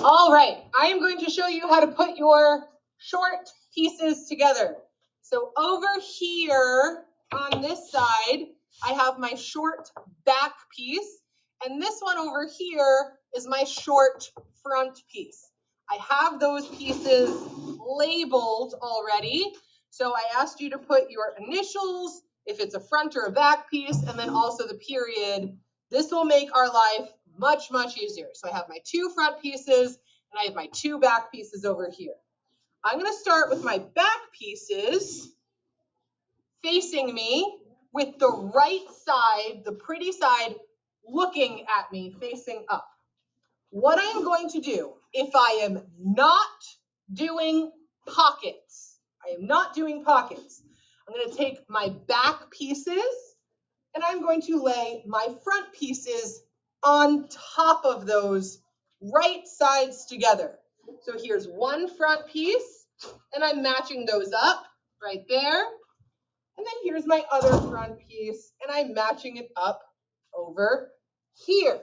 All right, I am going to show you how to put your short pieces together. So over here on this side, I have my short back piece, and this one over here is my short front piece. I have those pieces labeled already. So I asked you to put your initials, if it's a front or a back piece, and then also the period. This will make our life much, much easier. So I have my two front pieces and I have my two back pieces over here. I'm going to start with my back pieces facing me with the right side, the pretty side, looking at me, facing up. What I am going to do, if I am not doing pockets, I'm going to take my back pieces and I'm going to lay my front pieces on top of those right sides together. So here's one front piece, and I'm matching those up right there. And then here's my other front piece, and I'm matching it up over here.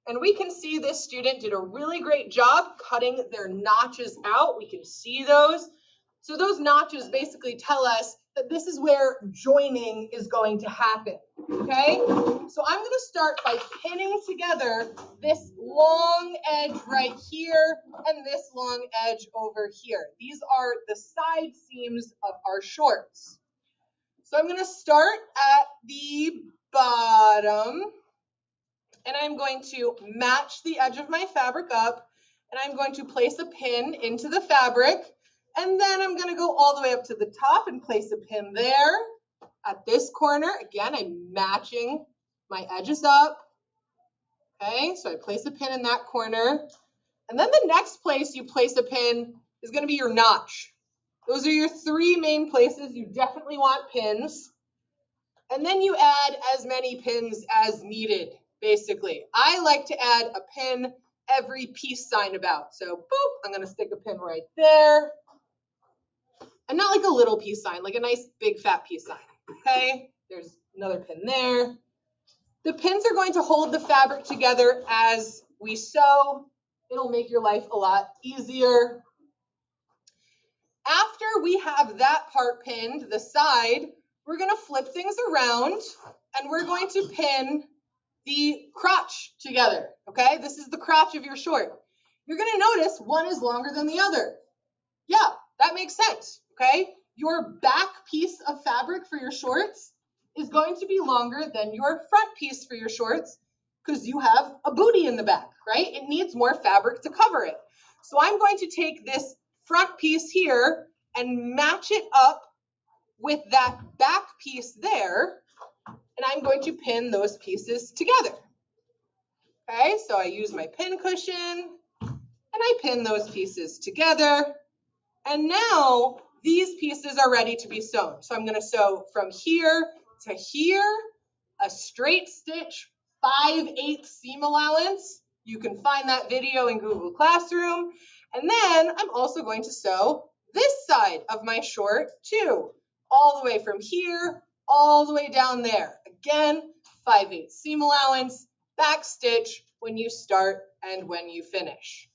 And we can see this student did a really great job cutting their notches out. We can see those. So those notches basically tell us that this is where joining is going to happen, okay? So I'm going to start by pinning together this long edge right here and this long edge over here. These are the side seams of our shorts. So I'm going to start at the bottom, and I'm going to match the edge of my fabric up, and I'm going to place a pin into the fabric, and then I'm going to go all the way up to the top and place a pin there at this corner. Again, I'm matching my edges up. Okay, so I place a pin in that corner, and then the next place you place a pin is going to be your notch. Those are your three main places you definitely want pins. And then you add as many pins as needed, basically. I like to add a pin every peace sign about. So, boop, I'm going to stick a pin right there. And not like a little peace sign, like a nice big fat peace sign. Okay, there's another pin there. The pins are going to hold the fabric together as we sew. It'll make your life a lot easier. After we have that part pinned, the side, we're going to flip things around and we're going to pin the crotch together, okay? This is the crotch of your short. You're going to notice one is longer than the other. Yeah, that makes sense, okay? Your back piece of fabric for your shorts is going to be longer than your front piece for your shorts because you have a booty in the back, right? It needs more fabric to cover it. So I'm going to take this front piece here and match it up with that back piece there, and I'm going to pin those pieces together. Okay, so I use my pin cushion and I pin those pieces together, and now these pieces are ready to be sewn. So I'm going to sew from here to here, a straight stitch, 5/8 seam allowance. You can find that video in Google Classroom. And then I'm also going to sew this side of my short too, all the way from here, all the way down there. Again, 5/8 seam allowance, back stitch when you start and when you finish.